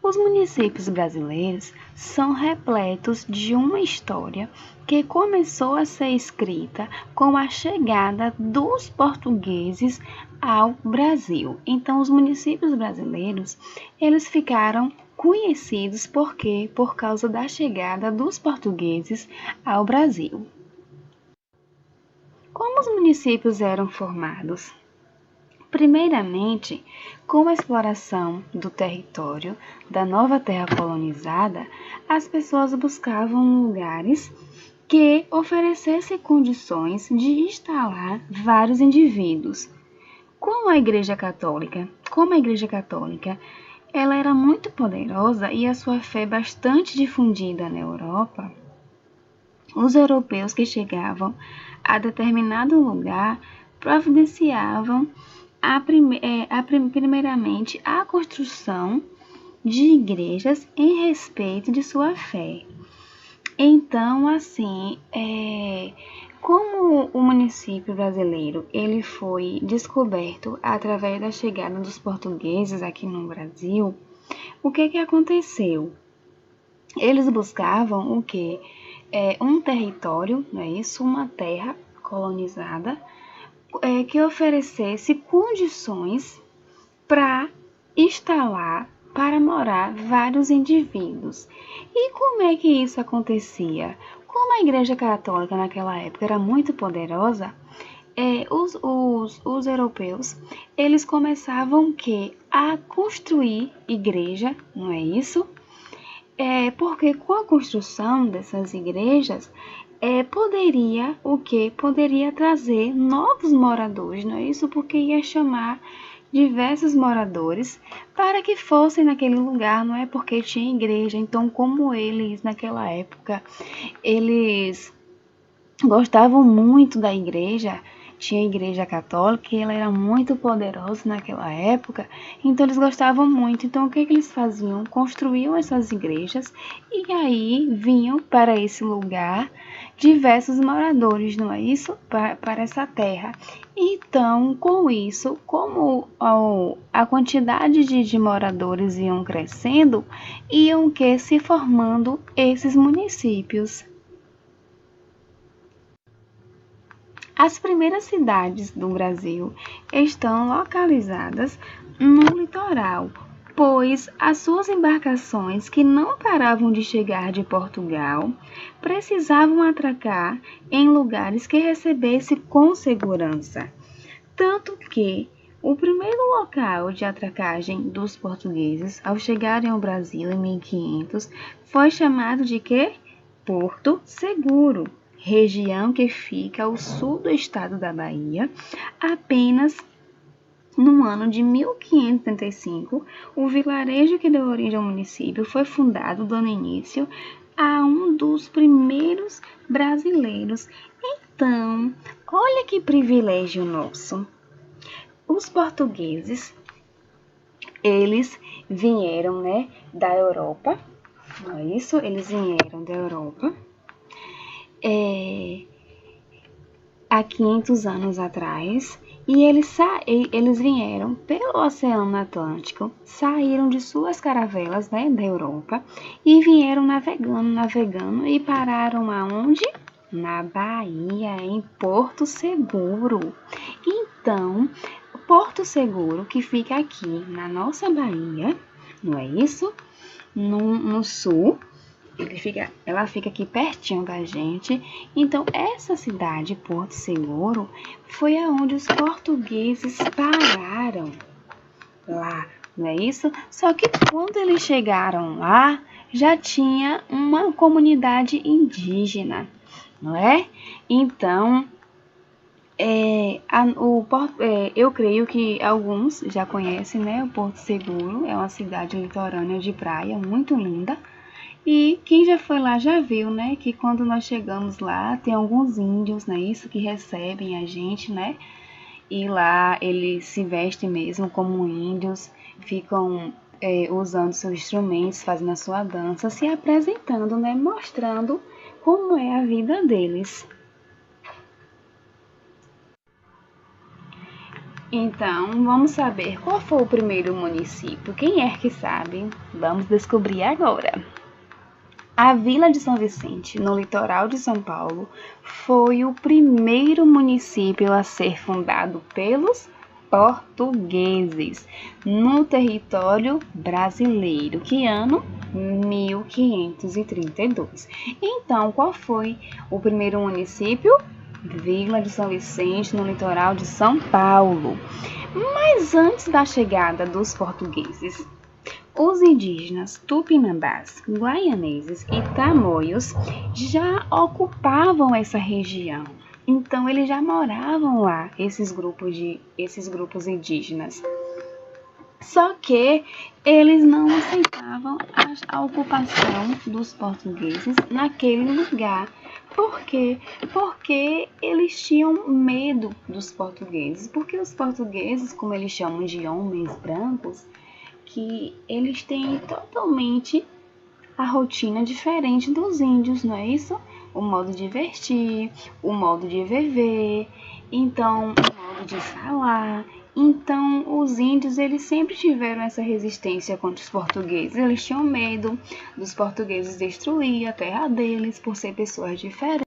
Os municípios brasileiros são repletos de uma história que começou a ser escrita com a chegada dos portugueses ao Brasil. Então, os municípios brasileiros, eles ficaram conhecidos por quê? Por causa da chegada dos portugueses ao Brasil. Como os municípios eram formados? Primeiramente, com a exploração do território da nova terra colonizada, as pessoas buscavam lugares que oferecessem condições de instalar vários indivíduos. Como a Igreja Católica, ela era muito poderosa e a sua fé bastante difundida na Europa, os europeus que chegavam a determinado lugar providenciavam primeiramente a construção de igrejas em respeito de sua fé. Então, assim, como o município brasileiro ele foi descoberto através da chegada dos portugueses aqui no Brasil, o que aconteceu? Eles buscavam o quê? Um território, não é isso? Uma terra colonizada que oferecesse condições para instalar, para morar vários indivíduos. E como é que isso acontecia? Como a Igreja Católica naquela época era muito poderosa, os europeus, eles começavam a construir igreja, não é isso? Porque com a construção dessas igrejas, poderia trazer novos moradores, não é isso? Porque ia chamar diversos moradores para que fossem naquele lugar, não é? Porque tinha igreja. Então, como eles, naquela época, eles gostavam muito da igreja, tinha a igreja católica e ela era muito poderosa naquela época, então eles gostavam muito. Então o que eles faziam? Construíam essas igrejas e aí vinham para esse lugar diversos moradores, não é isso? Para essa terra. Então, com isso, como a quantidade de moradores iam crescendo, iam se formando esses municípios. As primeiras cidades do Brasil estão localizadas no litoral, pois as suas embarcações, que não paravam de chegar de Portugal, precisavam atracar em lugares que recebessem com segurança. Tanto que o primeiro local de atracagem dos portugueses, ao chegarem ao Brasil em 1500, foi chamado de quê? Porto Seguro, região que fica ao sul do estado da Bahia. Apenas no ano de 1535, o vilarejo que deu origem ao município foi fundado, dando início a um dos primeiros brasileiros. Então, olha que privilégio nosso. Os portugueses, eles vieram, da Europa, não é isso? Eles vieram da Europa há 500 anos atrás, e eles vieram pelo Oceano Atlântico, saíram de suas caravelas, da Europa, e vieram navegando e pararam aonde? Na Bahia, em Porto Seguro. Então, Porto Seguro, que fica aqui na nossa Bahia, não é isso? No sul, ela fica aqui pertinho da gente. Então, essa cidade, Porto Seguro, foi aonde os portugueses pararam lá, não é isso? Só que quando eles chegaram lá, já tinha uma comunidade indígena, não é? Então, eu creio que alguns já conhecem, o Porto Seguro. É uma cidade litorânea de praia muito linda. E quem já foi lá já viu, que quando nós chegamos lá, tem alguns índios, isso, que recebem a gente, E lá eles se vestem mesmo como índios, ficam usando seus instrumentos, fazendo a sua dança, se apresentando, mostrando como é a vida deles. Então, vamos saber qual foi o primeiro município. Quem é que sabe? Vamos descobrir agora. A Vila de São Vicente, no litoral de São Paulo, foi o primeiro município a ser fundado pelos portugueses no território brasileiro. Que ano? 1532. Então, qual foi o primeiro município? Vila de São Vicente, no litoral de São Paulo. Mas antes da chegada dos portugueses, os indígenas tupinambás, guaianeses e tamoios já ocupavam essa região. Então, eles já moravam lá, esses grupos indígenas. Só que eles não aceitavam a ocupação dos portugueses naquele lugar. Por quê? Porque eles tinham medo dos portugueses. Porque os portugueses, como eles chamam de homens brancos, que eles têm totalmente a rotina diferente dos índios, não é isso? O modo de vestir, o modo de viver, então o modo de falar. Então, os índios, eles sempre tiveram essa resistência contra os portugueses. Eles tinham medo dos portugueses destruir a terra deles por ser pessoas diferentes.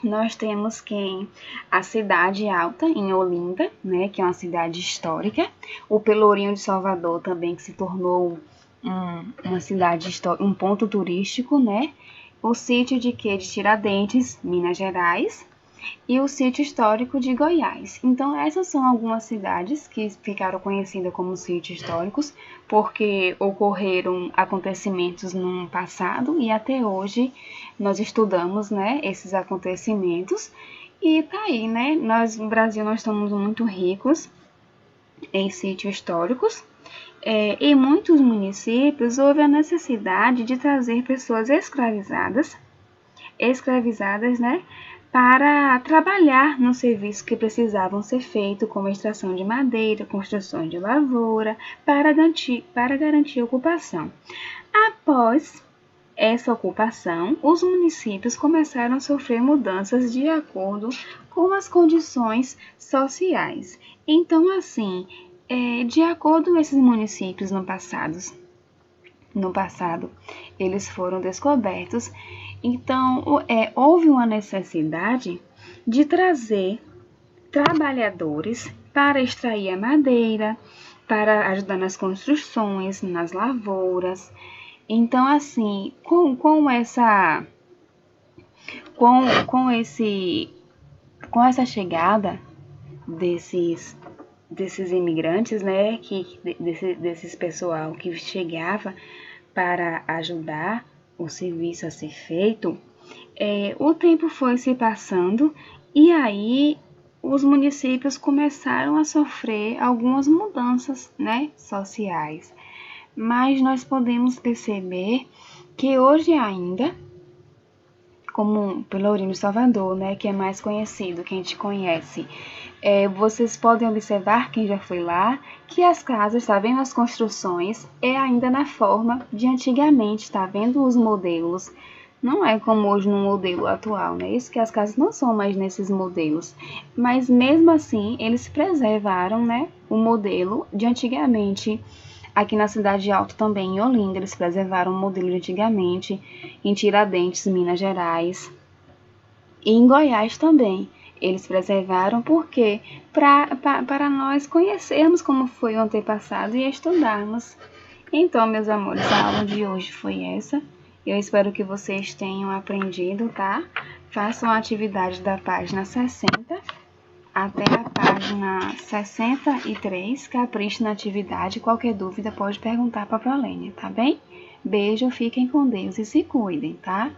Nós temos a Cidade Alta, em Olinda, né, que é uma cidade histórica. O Pelourinho de Salvador também, que se tornou uma cidade histórica, um ponto turístico, né? O sítio de Tiradentes, Minas Gerais, e o sítio histórico de Goiás. Então, essas são algumas cidades que ficaram conhecidas como sítios históricos, porque ocorreram acontecimentos no passado e até hoje nós estudamos, né, esses acontecimentos. E tá aí, né? No Brasil, nós estamos muito ricos em sítios históricos. Em muitos municípios houve a necessidade de trazer pessoas escravizadas, né, para trabalhar no serviço que precisavam ser feito, como a extração de madeira, construções de lavoura, para garantir a ocupação. Após essa ocupação, os municípios começaram a sofrer mudanças de acordo com as condições sociais. Então, assim, de acordo com esses municípios no passado, eles foram descobertos. Então, houve uma necessidade de trazer trabalhadores para extrair a madeira, para ajudar nas construções, nas lavouras. Então, assim, com essa chegada desses imigrantes, né, desses pessoal que chegava para ajudar o serviço a ser feito, o tempo foi se passando e aí os municípios começaram a sofrer algumas mudanças, né, sociais. Mas nós podemos perceber que hoje ainda, como Pelourinho Salvador, né, que é mais conhecido, que a gente conhece, vocês podem observar, quem já foi lá, que as casas, tá vendo as construções, é ainda na forma de antigamente, tá vendo os modelos. Não é como hoje no modelo atual, né? Isso que as casas não são mais nesses modelos. Mas mesmo assim, eles preservaram, né, o modelo de antigamente. Aqui na Cidade Alta também, em Olinda, eles preservaram o modelo de antigamente. Em Tiradentes, Minas Gerais. E em Goiás também. Eles preservaram porque para nós conhecermos como foi o antepassado e estudarmos. Então, meus amores, a aula de hoje foi essa. Eu espero que vocês tenham aprendido, tá? Façam a atividade da página 60 até a página 63. Capriche na atividade. Qualquer dúvida pode perguntar para a Prolênia, tá bem? Beijo, fiquem com Deus e se cuidem, tá?